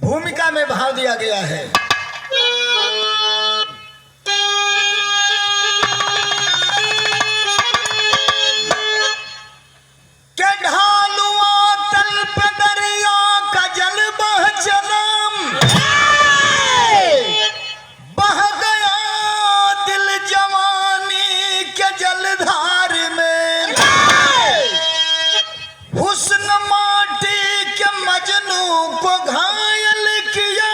भूमिका में भाव दिया गया है। के ढालुआ तल पे दरिया का जल बह चलम, बह गया दिल जवानी के जलधार में, हुस्न माटी के मजनू को घायल किया,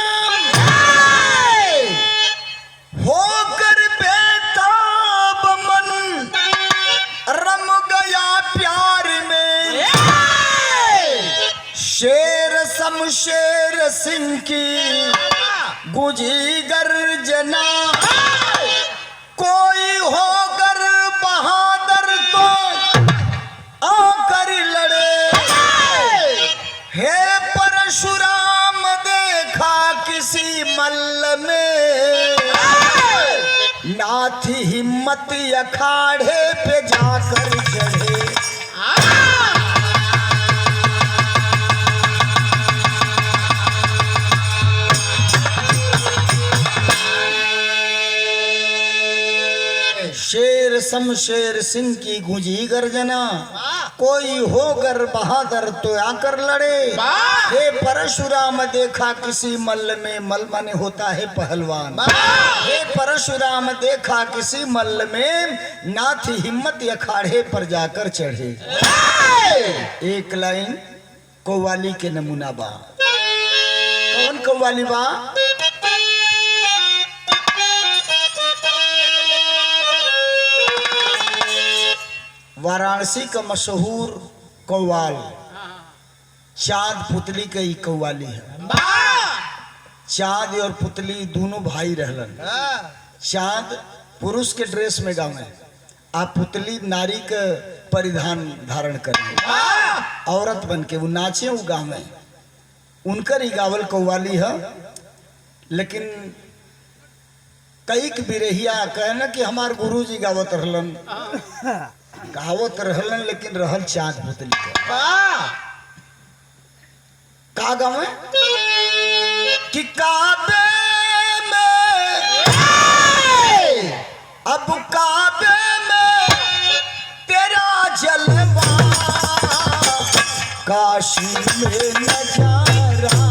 होकर बेताब मन रम गया प्यार में। शेर शमशेर सिंह की गुजी गर्जना, कोई होकर बहादुर तो आकर लड़े। हे परशुराम देखा किसी मल्ल में, नाथी हिम्मत अखाड़े पे जाकर चढ़े। शेर शमशेर सिंह की गूंजी गर्जना, कोई होकर बहादुर तो आकर लड़े। हे परशुराम देखा किसी मल्ल में, मल्ल माने होता है पहलवान। हे परशुराम देखा किसी मल्ल में, नाथ हिम्मत अखाड़े पर जाकर चढ़े। एक लाइन कव्वाली के नमूना बा। कौन कव्वाली बा? वाराणसी का मशहूर कव्वाल चांद पुतली का ही कव्वाली है। चांद और पुतली दोनों भाई रहलन। चांद पुरुष के ड्रेस में गावे, आ पुतली नारी का परिधान धारण करे, औरत बन के वो नाचे वो गावे। उनकर ही गावल कव्वाली है। लेकिन कई बिरहिया कहना कि हमार गुरु जी गावत रहलन, गावत रहलन, लेकिन रहल चांद पुतली का गावे कि काबे में, अब काबे में तेरा जलवा, काशी में नजारा।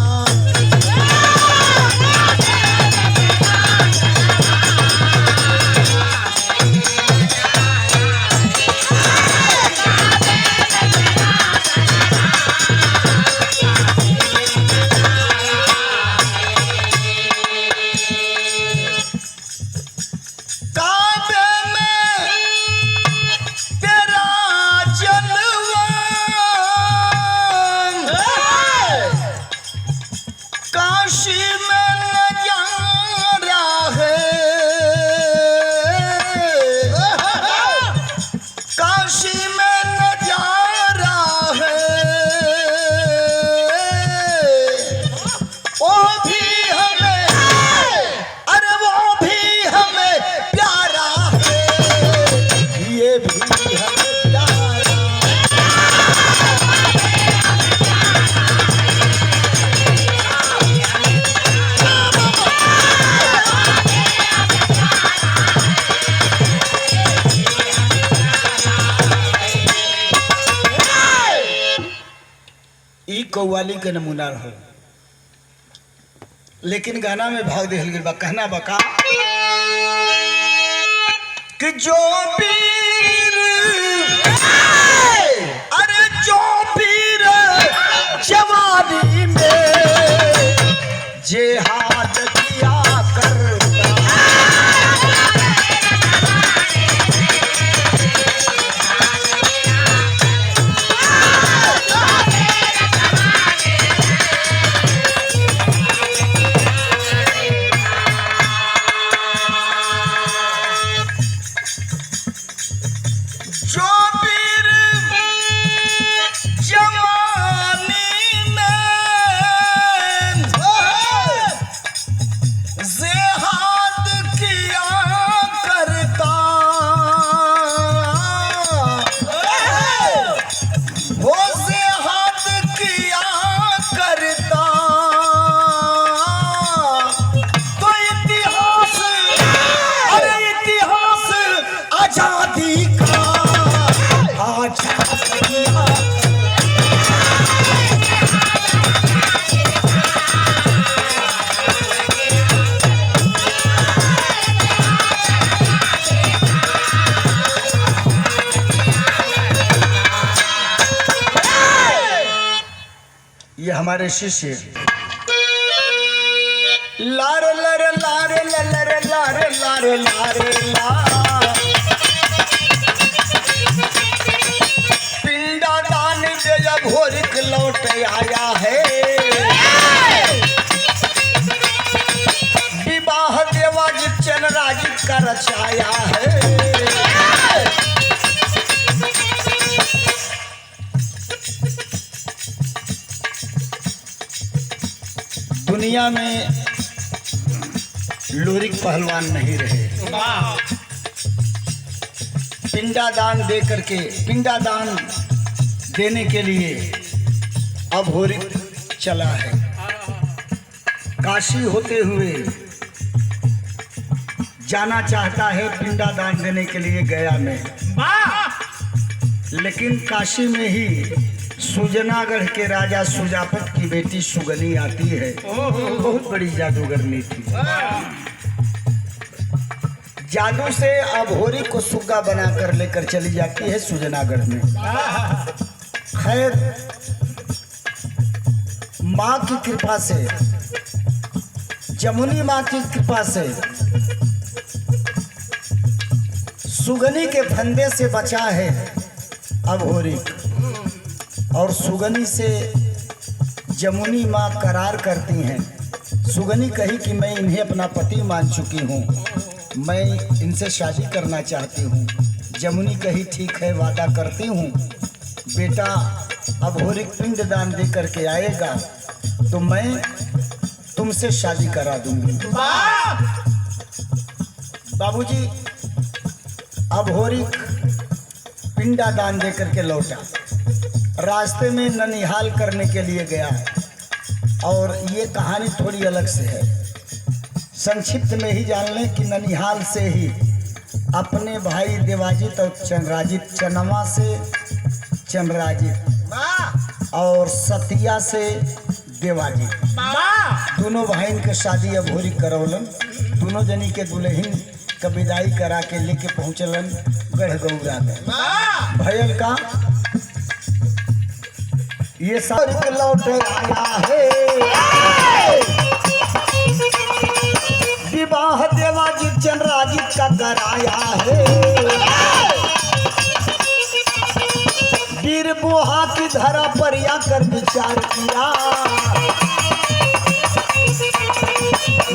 कव्वाली के नमूना रहो। लेकिन गाना में भाव दिहल गइल बा। कहना बका कि जो पीर, अरे जो पीर जवानी में जिहाद किया करता, शादी का आज ये हमारे शिष्य लारे लारे लारे लारे लारे लारे लारे ला पिंडा दान दे जब भोरिक लौट आया है विवाह देवाजित चंद्राजित का रचाया है। दुनिया में लोरिक पहलवान नहीं रहे। पिंडादान दे करके पिंडादान देने के लिए अब होरिक चला है। काशी होते हुए जाना चाहता है पिंडादान देने के लिए गया में, लेकिन काशी में ही सुजनागढ़ के राजा सुजापत की बेटी सुगनी आती है। बहुत बड़ी जादूगरनी थी। जादू से अभोरी को सुग्गा बनाकर लेकर चली जाती है सुजनागढ़ में। खैर माँ की कृपा से, जमुनी माँ की कृपा से सुगनी के फंदे से बचा है अभोरी, और सुगनी से जमुनी माँ करार करती हैं। सुगनी कही कि मैं इन्हें अपना पति मान चुकी हूँ, मैं इनसे शादी करना चाहती हूँ। जमुनी कही ठीक है, वादा करती हूँ, बेटा अब होरिक पिंड दान दे करके आएगा तो मैं तुमसे शादी करा दूंगी। बाबूजी अब होरिक पिंडा दान दे करके लौटा। रास्ते में ननिहाल करने के लिए गया है, और ये कहानी थोड़ी अलग से है। संक्षिप्त में ही जान लें कि ननिहाल से ही अपने भाई देवाजित और चंद्राजित, चनमा से चंद्राजित और सतिया से देवाजित, दोनों भाई के शादी अब होरी करौलन। दोनों जनी के दुल्हन का विदाई करा के लेके पहुंचलन गढ़गौरा में। भयल का ये सब लौट आया है, विवाह देवाजित चंद्राजित का कराया है। वीर बुहा की धरा पर आकर विचार किया,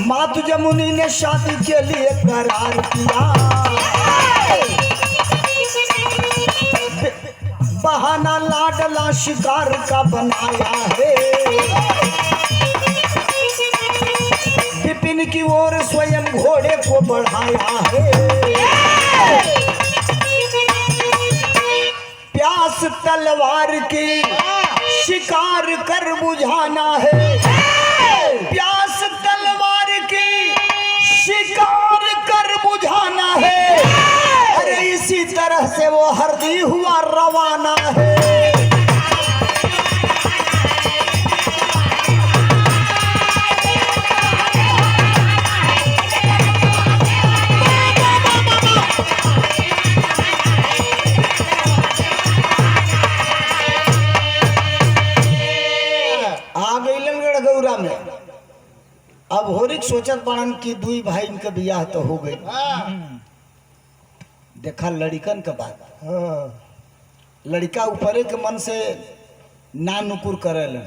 मातु जमुनी ने शादी के लिए करार किया। बहाना लाडला शिकार का बनाया है, विपिन की ओर स्वयं घोड़े को बढ़ाया है। प्यास तलवार की शिकार कर बुझाना है, प्यास तलवार की शिकार कर बुझाना है। अरे इसी तरह से वो हरदी हुआ रवाना है। आ गई गढ़गौरा में। अब होरिक सोचत पड़न कि दुई भाई इनका बियाह तो हो गई। देखा लड़िकन का बात, लड़का ऊपरे के मन से ना नुकुर करेला,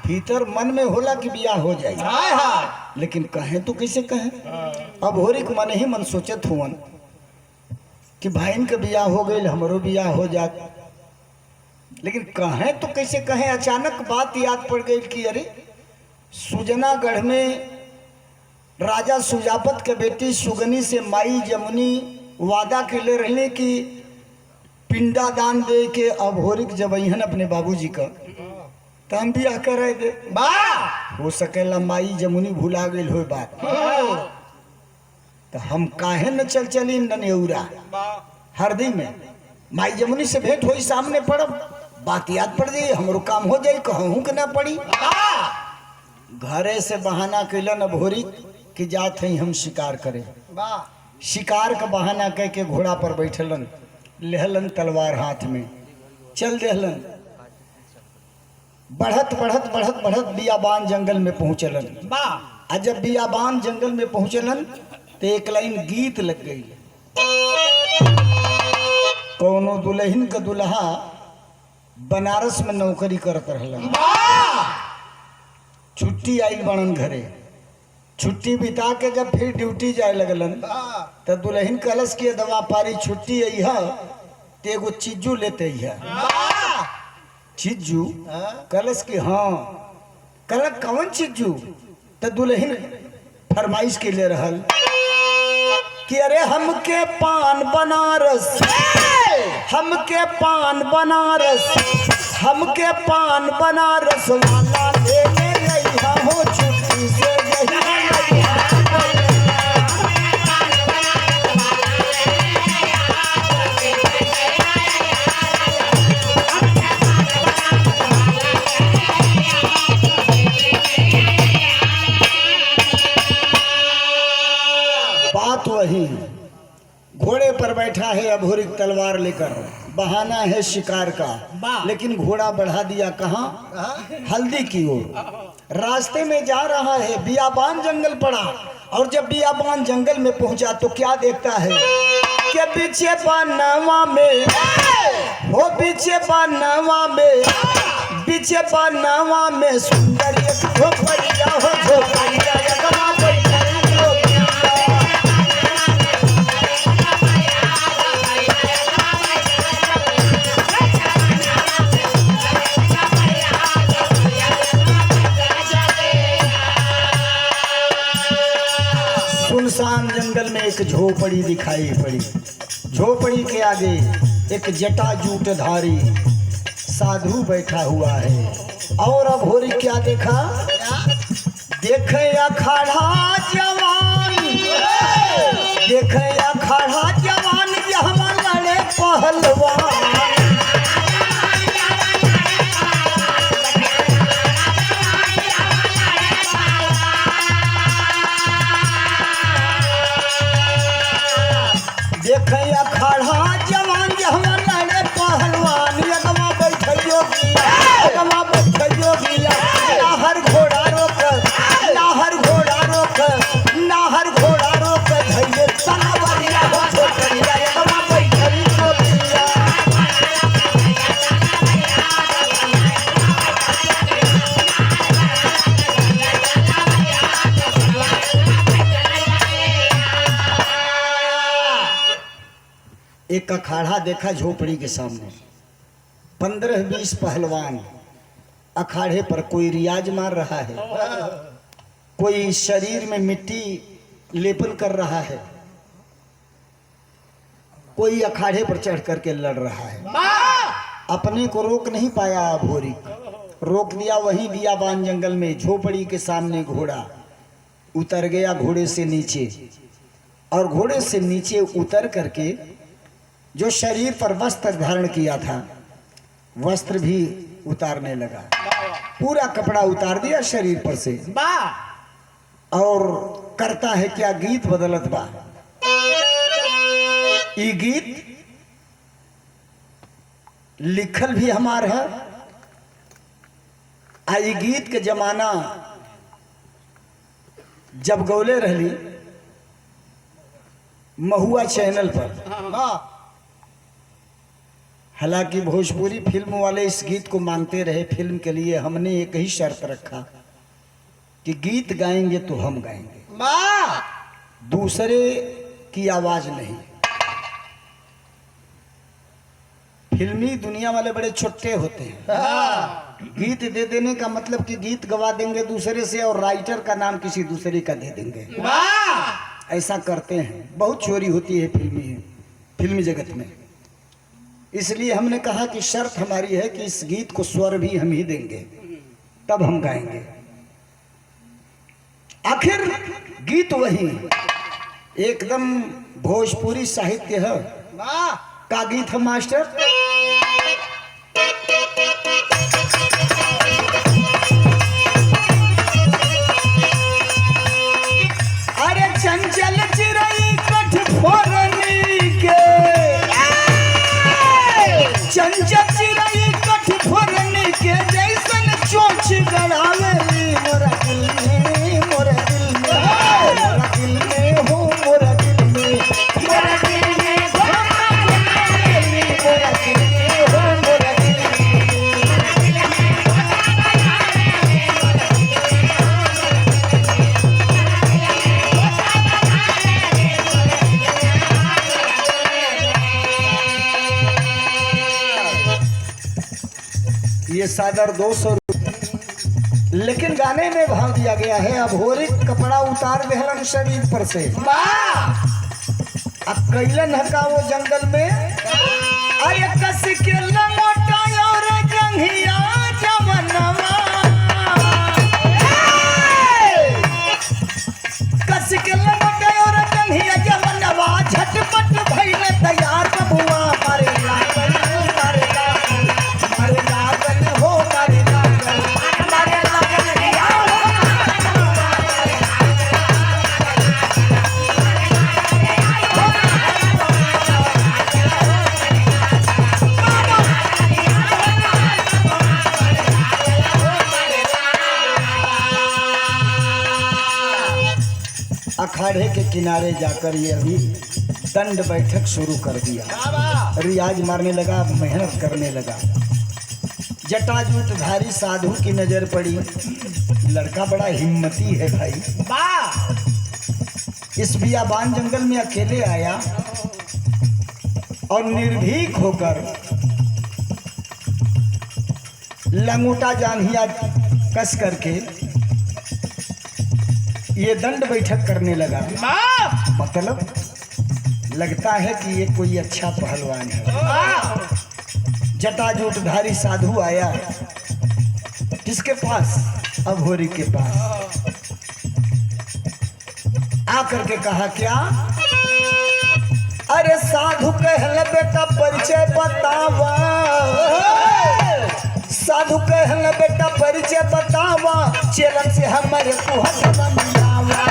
भीतर मन में होला कि बियाह हो जाए, लेकिन कहे तो कैसे कहे। अब होरिक मन ही मन सोचत हुवन कि भाईन के बियाह हो गई, हमरो बियाह हो जात, लेकिन कहे तो कैसे कहे। अचानक बात याद पड़ गई कि अरे सुजनागढ़ में राजा सुजापत के बेटी सुगनी से माई जमुनी वादा के ले रहे कि पिंडा दान दे के अब होरिक जब अहन अपने बाबूजी का तो हम बियाह करे दे। हो सकेला माई जमुनी भुला गई हो बात, तो हम काहे न चल चली ननेउरा। हरदी में माई जमुनी से भेंट हुई, सामने पड़ब, बात याद पड़ गई, हमरो काम हो जाई, कहूँ के ना पड़ी। घरे से बहाना कैलन अभोरी कि जात हई हम शिकार करे। शिकार का बहाना कह के घोड़ा पर बैठलन, लेहलन तलवार हाथ में, चल देहलन। बढ़त बढ़त बढ़त बढ़त बियाबान जंगल में पहुंचलन। आ जब बियाबान जंगल में पहुंचलन तो एक लाइन गीत लग गई। कौनो दुल्हन का दुल्हा बनारस में नौकरी करत रहलन, छुट्टी आइल बनन घरे। छुट्टी बिता के जब फिर ड्यूटी जाए लगलन तो दुल्हन कलश के दवा पारी छुट्टी अइहा ते एगो चिज्जू लेते अइहा। चिज्जू कलश की हाँ कल कौन चिज्जू? तो दुल्हन फरमाइश के ले रहल कि अरे हमके पान बनारस, हमके पान बनारस, हमके पान बनारस वाला ले रहा हो छुट्टी से बात वही। घोड़े पर बैठा है अभोरी तलवार लेकर, बहाना है शिकार का, लेकिन घोड़ा बढ़ा दिया कहाँ? हल्दी की ओर। रास्ते में जा रहा है, बियाबान जंगल पड़ा, और जब बियाबान जंगल में पहुंचा तो क्या देखता है कि पीछे बनवा में हो, पीछे बनवा में, पीछे बनवा में सुंदर एक झोपड़िया हो, झोपड़िया सुनसान जंगल में एक झोपड़ी दिखाई पड़ी। झोपड़ी के आगे एक जटाजूटधारी साधु बैठा हुआ है। और अभोरी क्या देखा? देखे अखाड़ा जवान, देखे अखाड़ा जवान, यहाँ लड़े पहलवान। देखे अखाड़ा जवान, यहाँ लड़े पहलवान। यगमा बैठे योगिया, यगमा बैठे योगिया, नाहर घोड़ा रोक, नाहर घोड़ा रोक, नाहर घोड़ा रोक, धैर्य तलवारिया हो छोकरिया, यगमा बैठे योगिया। एक अखाड़ा देखा झोपड़ी के सामने, 15-20 पहलवान अखाड़े पर, कोई रियाज मार रहा है, कोई शरीर में मिट्टी लेपन कर रहा है, कोई अखाड़े पर चढ़ करके लड़ रहा है। अपने को रोक नहीं पाया अभोरी, रोक दिया वहीं बियाबान जंगल में। झोपड़ी के सामने घोड़ा उतर गया घोड़े से नीचे, और घोड़े से नीचे उतर करके जो शरीर पर वस्त्र धारण किया था वस्त्र भी उतारने लगा। पूरा कपड़ा उतार दिया शरीर पर से, और करता है क्या? गीत बदलत बा। ये गीत लिखल भी हमार है, आ ये गीत के जमाना जब गौले रहली महुआ चैनल पर। हालांकि भोजपुरी फिल्म वाले इस गीत को मांगते रहे फिल्म के लिए, हमने एक ही शर्त रखा कि गीत गाएंगे तो हम गाएंगे, दूसरे की आवाज नहीं। फिल्मी दुनिया वाले बड़े छोटे होते हैं। गीत दे देने का मतलब कि गीत गवा देंगे दूसरे से, और राइटर का नाम किसी दूसरे का दे देंगे। ऐसा करते हैं, बहुत चोरी होती है फिल्मी जगत में। इसलिए हमने कहा कि शर्त हमारी है कि इस गीत को स्वर भी हम ही देंगे, तब हम गाएंगे। आखिर गीत वही एकदम भोजपुरी साहित्य है। का गीत है मास्टर? अरे चंचल चिरई कठफोरनी के, चंचल चिरई कठफोरनी के जैसन चोंच गड़ावे मोरा दिल में, मोरा दिल में, मोरा दिल में हो, मोरा दिल में, मोरा दिल में हो, मोरा दिल में हो, मोरा दिल ये सादर 200 लेकिन गाने में भाव दिया गया है। अब होरी कपड़ा उतार देहलन शरीर पर से, अब कैलन हका वो जंगल में, अरे कस के लंगोटा और जंघिया जवनवा, कस के लंगोटा और जंघिया जवनवा, झटपट भइले तैयार बबुआ, मारे लागल, मारे लागल, मारे लागल हो, मारे लागल, मारे लागल रिया हो, अखाड़े के किनारे जाकर ये अभी दंड बैठक शुरू कर दिया। रियाज मारने लगा, मेहनत करने लगा। जटाजूटधारी साधु की नजर पड़ी, लड़का बड़ा हिम्मती है भाई। इस बियाबान जंगल में अकेले आया और निर्भीक होकर लंगोटा जांघिया कस करके ये दंड बैठक करने लगा। मतलब लगता है कि ये कोई अच्छा पहलवान है। जटाजूटधारी साधु आया किसके पास? अघोरी के पास। आकर के कहा क्या? अरे साधु कहल बेटा परिचय बतावा, साधु कहल बेटा परिचय बतावा, चेलन से हमारे तू हथवा मिलावा।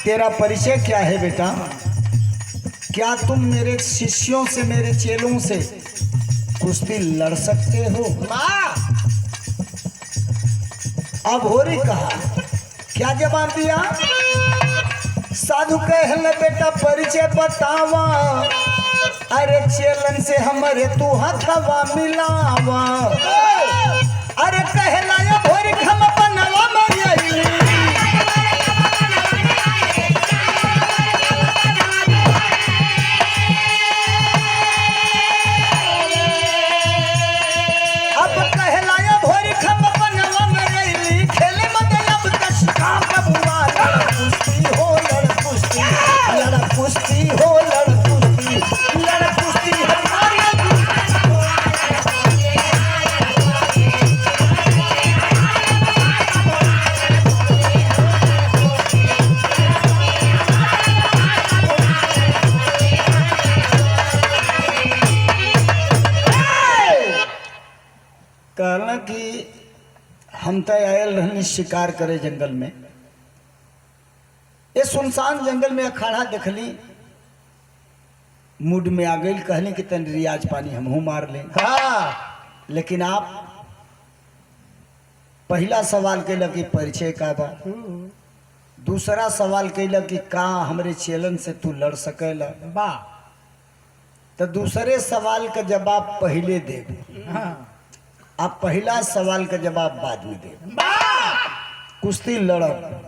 तेरा परिचय क्या है बेटा? क्या तुम मेरे शिष्यों से, मेरे चेलों से कुश्ती लड़ सकते हो? अघोरी कहा, क्या जवाब दिया? साधु कहल बेटा परिचय बतावा, अरे चेलन से हमारे तू हथवा मिलावा। अरे कहला अघोरी हम बनवा मरियली, अब कहला अघोरी हम बनवा मरियली, खेले मत अब कष्टा बबुआ, लड़ कुश्ती हो, लड़ कुश्ती, लड़ कुश्ती हो, लड़ कुश्ती, लड़ कुश्ती हमारी। कहना कि हम तो आयल रहनी शिकार करे जंगल में, ये सुनसान जंगल में अखाड़ा देखली, मूड में आ गई, कहली कि तन रियाज पानी हमहू मार लें। लेकिन आप पहला सवाल कैल कि परिचय का बा, दूसरा सवाल कैल कि का हमरे चेलन से तू लड़ सकेला बा, तो दूसरे सवाल का जवाब पहले दे, आप पहला सवाल का जवाब बाद में दे। कुश्ती लड़ब,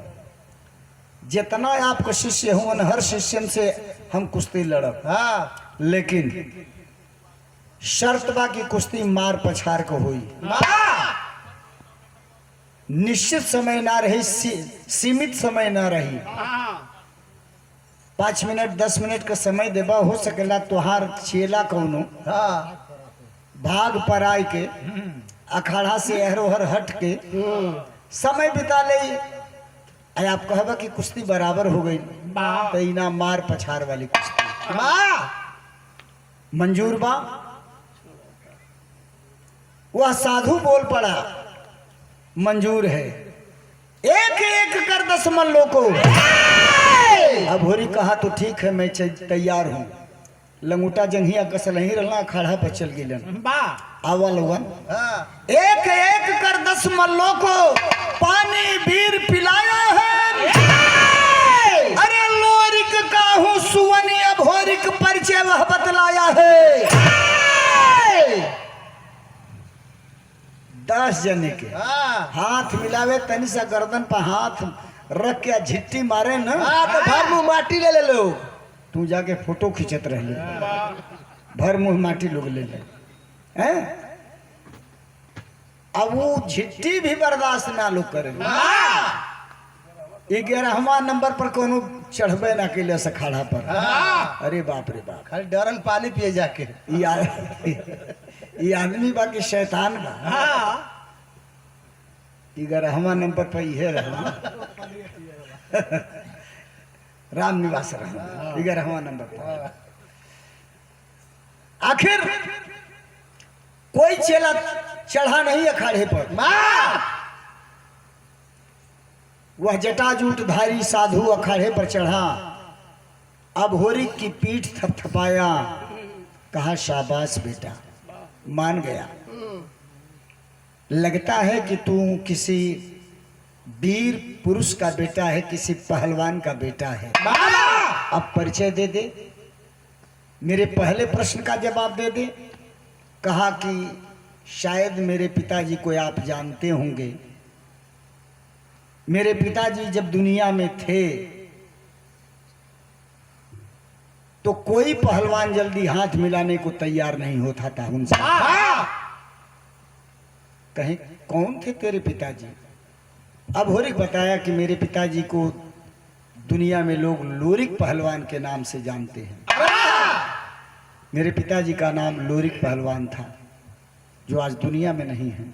जितना आपका शिष्य हो हर शिष्यन से हम कुश्ती लड़ब, लेकिन शर्त बा कि कुश्ती मार पछार को हुई, निश्चित समय ना रही, सीमित समय ना रही। 5 मिनट 10 मिनट का समय देबा, हो सकेला तुहार चेला कौनो भाग पर आए के अखाड़ा से एहरोहर हट के समय बिता ले। आप कहबा कि कुश्ती बराबर हो गई तो इना मार पछार वाली कुश्ती मंजूर बा। वह साधु बोल पड़ा मंजूर है, एक एक कर 10 मल्लों को। अब होरी कहा तो ठीक है मैं तैयार हूँ। लंगूटा जंघिया कसलही रहना अखाड़ा पर चल गिलन। आवा लोगन एक एक कर 10 मल्लों को पानी बीर पिलाया है। अरे लोरिक का हूँ सुवनी अब होरिक परिचय वह बतलाया है। 10 जने के हाथ मिलावे, तनी सा गर्दन पर हाथ रख के झिट्टी मारे ना तो भर मुंह माटी ले लो। तू जाके फोटो खींचत रह ले, भर मुंह माटी लोग ले ले हैं। अब वो झिट्टी भी बर्दाश्त ना लोग करे। 11वां नंबर पर कोनो चढ़बे ना के लिए अखाड़ा पर। अरे बाप रे बाप, खाली डरन पानी पिए जाके। ये आदमी बाकी शैतान बा। 11वां नंबर पर यह रहा राम निवास रहा 11वां नंबर पर। आखिर कोई चेला चढ़ा नहीं अखाड़े पर। वह जटाजूटधारी साधु अखाड़े पर चढ़ा। अब होरी की पीठ थपथपाया, कहा शाबाश बेटा, मान गया। लगता है कि तू किसी वीर पुरुष का बेटा है, किसी पहलवान का बेटा है। अब परिचय दे दे, मेरे पहले प्रश्न का जवाब दे दे। कहा कि शायद मेरे पिताजी को आप जानते होंगे। मेरे पिताजी जब दुनिया में थे तो कोई पहलवान जल्दी हाथ मिलाने को तैयार नहीं होता था उनसे। कहें कौन थे तेरे पिताजी? अब होरिक बताया कि मेरे पिताजी को दुनिया में लोग लोरिक पहलवान के नाम से जानते हैं। मेरे पिताजी का नाम लोरिक पहलवान था, जो आज दुनिया में नहीं है।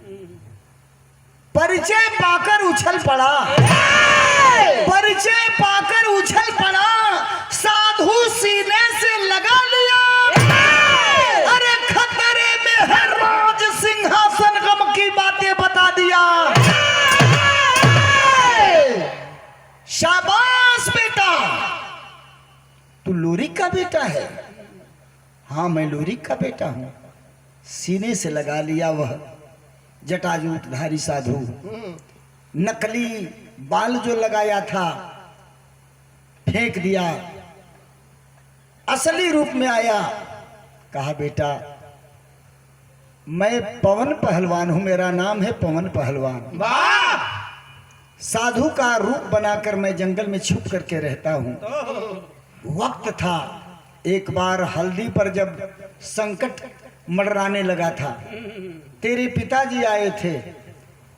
परिचय पाकर उछल पड़ा, परिचय पाकर उछल पड़ा, साधु सीने से लगा लिया। अरे खतरे में है राज सिंहासन, गम की बातें बता दिया। शाबाश बेटा, तू लोरिक का बेटा है? हाँ मैं लोरिक का बेटा हूं। सीने से लगा लिया वह जटाजूटधारी साधु। नकली बाल जो लगाया था फेंक दिया, असली रूप में आया। कहा बेटा मैं पवन पहलवान हूं, मेरा नाम है पवन पहलवान। साधु का रूप बनाकर मैं जंगल में छुप करके रहता हूं। वक्त था एक बार हल्दी पर जब संकट मंडराने लगा था, तेरे पिताजी आए थे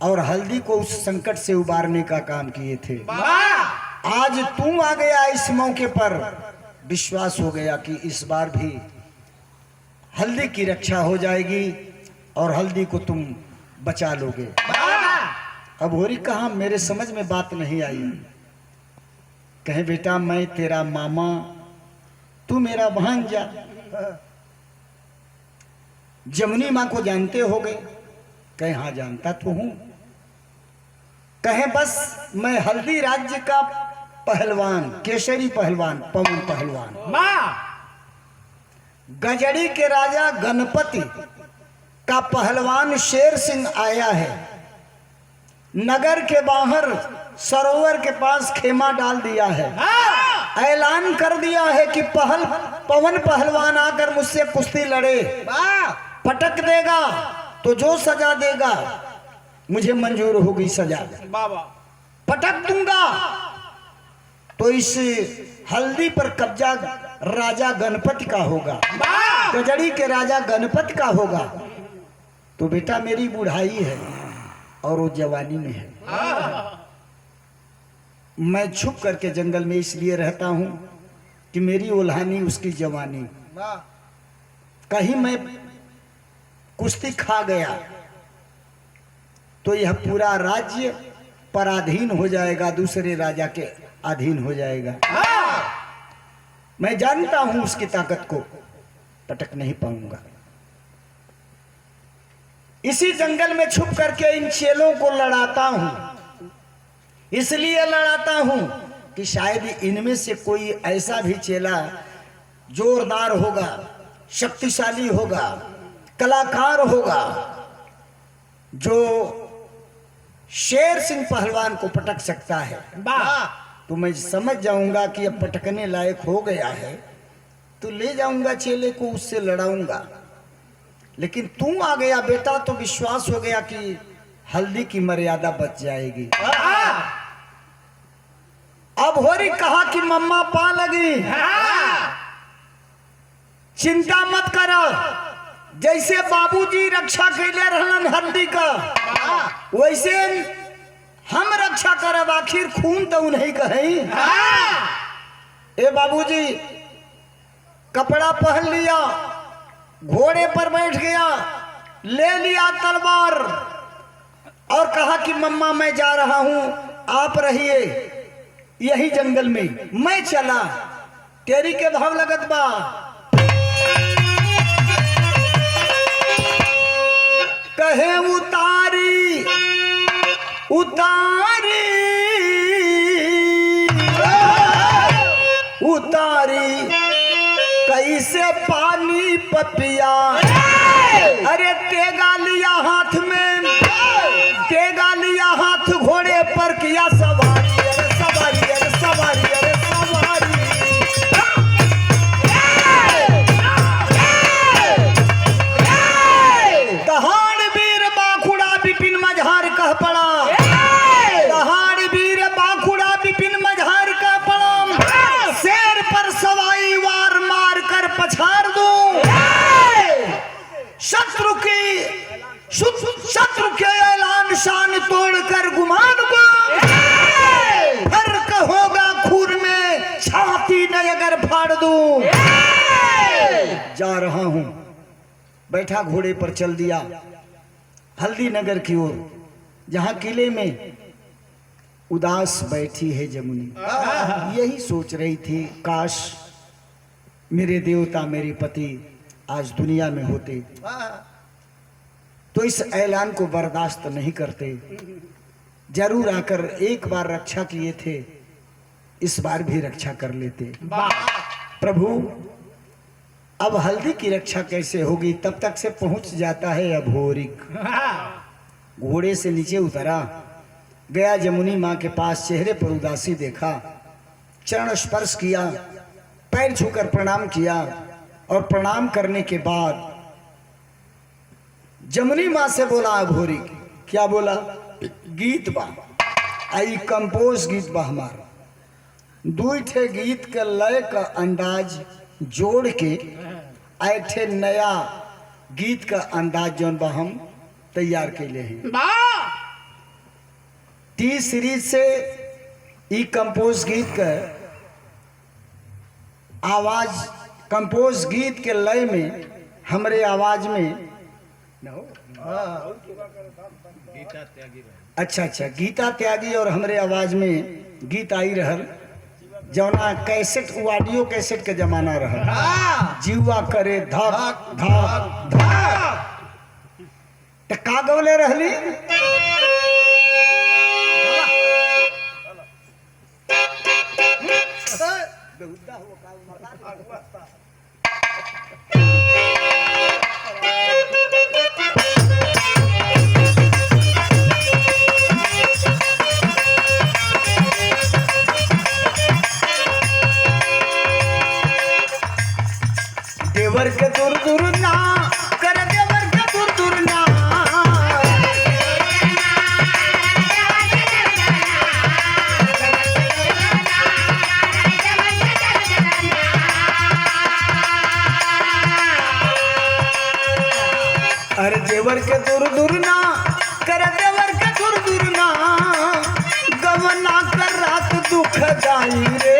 और हल्दी को उस संकट से उबारने का काम किए थे। आज तू आ गया इस मौके पर, विश्वास हो गया कि इस बार भी हल्दी की रक्षा हो जाएगी और हल्दी को तुम बचा लोगे। अब होरी कहा मेरे समझ में बात नहीं आई। कहे बेटा मैं तेरा मामा, तू मेरा भांजा। जमुनी माँ को जानते हो गए? कहे हाँ जानता तो हूं। कहे बस मैं हल्दी राज्य का पहलवान, केसरी पहलवान, पवन पहलवान। गजड़ी के राजा गणपति का पहलवान शेर सिंह आया है। नगर के बाहर सरोवर के पास खेमा डाल दिया है। ऐलान कर दिया है कि पवन पहलवान आकर मुझसे कुश्ती लड़े, पटक देगा तो जो सजा देगा मुझे मंजूर होगी सजा। पटक दूंगा तो इस हल्दी पर कब्जा राजा गणपति का होगा, गजड़ी के राजा गणपति का होगा। तो बेटा मेरी बुढ़ाई है और वो जवानी में है। मैं छुप करके जंगल में इसलिए रहता हूं कि मेरी उल्हानी उसकी जवानी। कहीं मैं कुश्ती खा गया तो यह पूरा राज्य पराधीन हो जाएगा, दूसरे राजा के अधीन हो जाएगा। मैं जानता हूं उसकी ताकत को, पटक नहीं पाऊंगा। इसी जंगल में छुप करके इन चेलों को लड़ाता हूं। इसलिए लड़ाता हूं कि शायद इनमें से कोई ऐसा भी चेला जोरदार होगा, शक्तिशाली होगा, कलाकार होगा, जो शेर सिंह पहलवान को पटक सकता है। तो मैं समझ जाऊंगा कि अब पटकने लायक हो गया है, तो ले जाऊंगा चेले को, उससे लड़ाऊंगा। लेकिन तू आ गया बेटा तो विश्वास हो गया कि हल्दी की मर्यादा बच जाएगी। अब होरी कहा कि मम्मा पा लगी, चिंता मत करो, जैसे बाबूजी रक्षा कैले रहलन हल्दी का, वैसे हम रक्षा करब। आखिर खून तो उन्हीं का है। ए बाबूजी कपड़ा पहन लिया, घोड़े पर बैठ गया, ले लिया तलवार और कहा कि मम्मा मैं जा रहा हूं, आप रहिए यही जंगल में, मैं चला। तेरी के भाव लगत बा। कहे उतारी उतारी उतारी कैसे पानी पपिया, अरे तेगा लिया हाथ में, तेगा लिया हाथ घोड़े पर किया सवारी, अरे सवारी, अरे सवारी, अरे सवारी। दहाड़ वीर बाखुड़ा विपिन मझार कह पड़ा, दहाड़ वीर बाखुड़ा विपिन मझार कह पड़ा, शेर पर सवाई वार मार कर पछाड़ दूं, शत्रु के ऐलान शान तोड़कर गुमान को, फर्क होगा खून में छाती न अगर फाड़ दूं। जा रहा हूं, बैठा घोड़े पर चल दिया हल्दी नगर की ओर, जहां किले में उदास बैठी है जमुनी। यही सोच रही थी काश मेरे देवता मेरे पति आज दुनिया में होते तो इस ऐलान को बर्दाश्त नहीं करते, जरूर आकर एक बार रक्षा किए थे, इस बार भी रक्षा कर लेते। प्रभु अब हल्दी की रक्षा कैसे होगी? तब तक से पहुंच जाता है अभोरिक। घोड़े से नीचे उतरा, गया जमुनी माँ के पास, चेहरे पर उदासी देखा, चरण स्पर्श किया, पैर छूकर प्रणाम किया और प्रणाम करने के बाद जमुनी माँ से बोला अभोरी, क्या बोला? गीत बा आई कंपोज गीत बा हमार, दू ठे गीत के लय का अंदाज जोड़ के ऐठे नया गीत का अंदाज जौन बा हम तैयार कैले हैं। टी सीरीज से ई कंपोज गीत का आवाज, कंपोज गीत के लय में हमरे आवाज में अच्छा गीता त्यागी और हमरे आवाज में गीत आई रहल, जौना कैसेट ऑडियो कैसेट के जमाना रहल, जीवा करे धक धक धक। तो का गौले रहली? देवर के दूर दूर ना कर, देवर के दूर दूर ना, अरे देवर के दूर दूर ना कर, देवर के दूर दूर ना, गवना कर रात दुख जाई रे,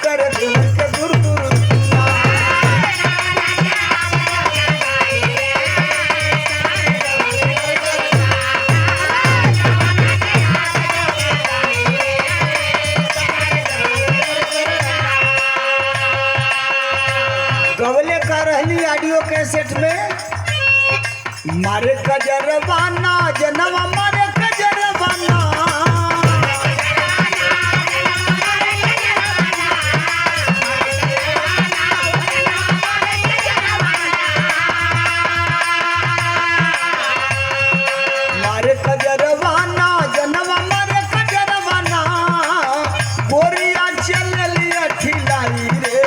कर देवर के दूर दूर। में मारे कजरवाना जनवा मारे कजरवाना मारे कजरवाना जनवा मारे कजरवाना गोरिया चल लिया ठिलाई रे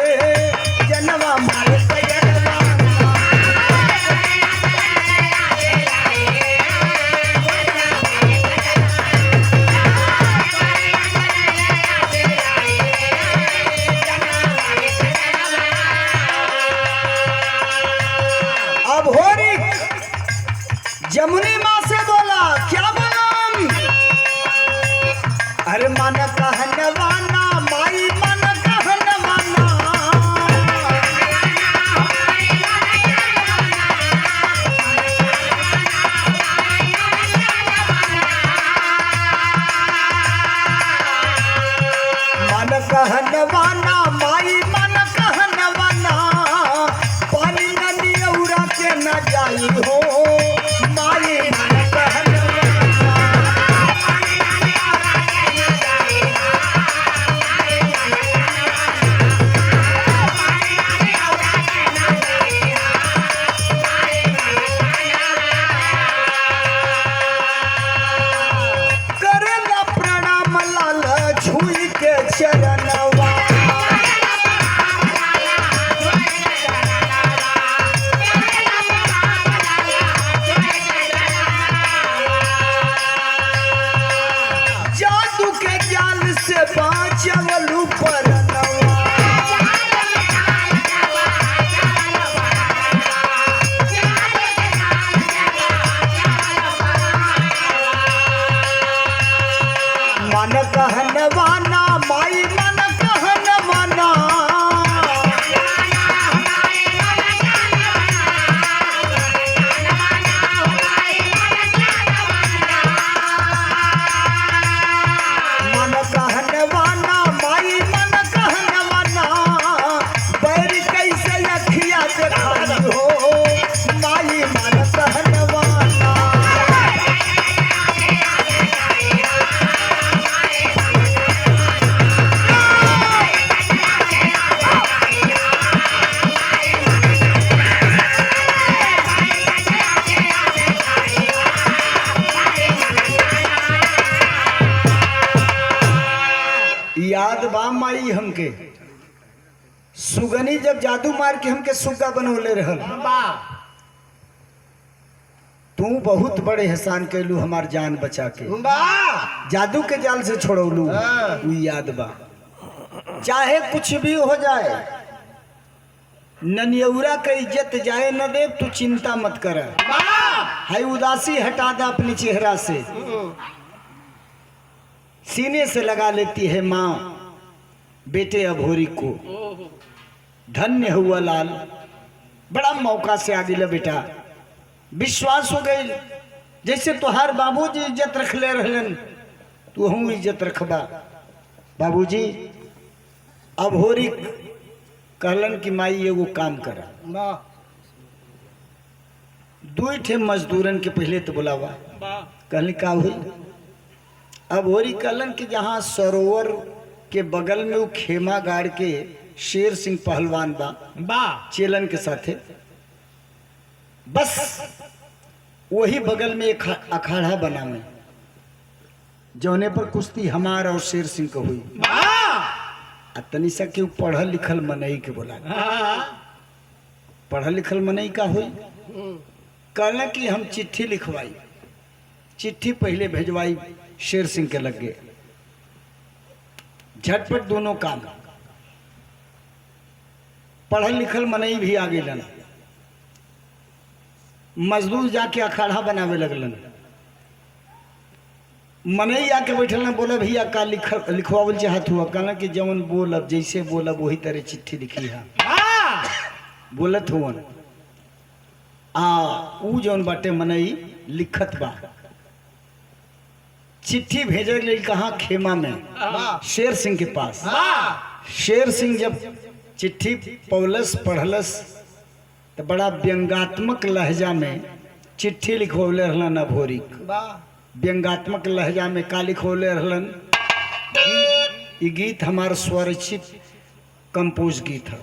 जनवा मारे जमुनी माँ से बोला क्या बोला अरे मन कहनवाना माई मन कहनवाना मन कहनवाना माई मन कहनवाना पानी नदी उड़ा के न जाई हो चवलू पर मन कहनवाना माई मन कहनवाना मन कहनवाना माई मन कहनवाना बैर कैसे अखिया दिखाई हो माई मन कहनवाना याद बा माई हमके सुगनी जब जादू मार के हमके सुग्गा बनौले रहल तू बहुत बड़े एहसान कैलू हमार जान बचा के जादू के जाल से छोड़ौलू याद बा चाहे कुछ भी हो जाए ननियौरा का इज्जत जाए न दे तू चिंता मत कर हाय उदासी हटा दे अपने चेहरा से सीने से लगा लेती है माँ बेटे अभोरी को धन्य हुआ लाल बड़ा मौका से आगे ला बेटा विश्वास हो गई जैसे तुहार बाबूजी इज्जत रख ले रहलन तू हम इज्जत रखबा बाबूजी अभोरी कहलन कि माई एगो काम करा दू ठे मजदूरन के पहले तो बुलावा कहली का हुई अभोरी कहलन कि जहाँ सरोवर के बगल में वो खेमा गाड़ के शेर सिंह पहलवान बा चेलन के साथे बस वही बगल में एक अखाड़ा बना में जौने पर कुश्ती हमार और शेर सिंह को हुई तनी सा के पढ़ल लिखल मनई के बोला पढ़ल लिखल मनई का हुई कहला कि हम चिट्ठी लिखवाई चिट्ठी पहले भेजवाई शेर सिंह के लग गए झटपट दोनों काम पढ़ल लिखल मनई भी आगे लन मजदूर जाके अखाड़ा बनावे लगलन मनई आके बैठल ना बोला भैया का लिखवावल चाहत हुआ कहना कि जवन बोलब जैसे बोलब वही तरह चिट्ठी लिखी है बोलत हुवन ऊ जौन बाटे मनई लिखत बा चिट्ठी भेजे गई कहाँ खेमा में शेर सिंह के पास शेर सिंह जब चिट्ठी पौलस पढ़लस तो बड़ा व्यंगात्मक लहजा में चिट्ठी लिखवले रहलन अभोरी। व्यंगात्मक लहजा में का लिखवले रहलन? ये गीत हमार स्वरचित कंपोज गीत है।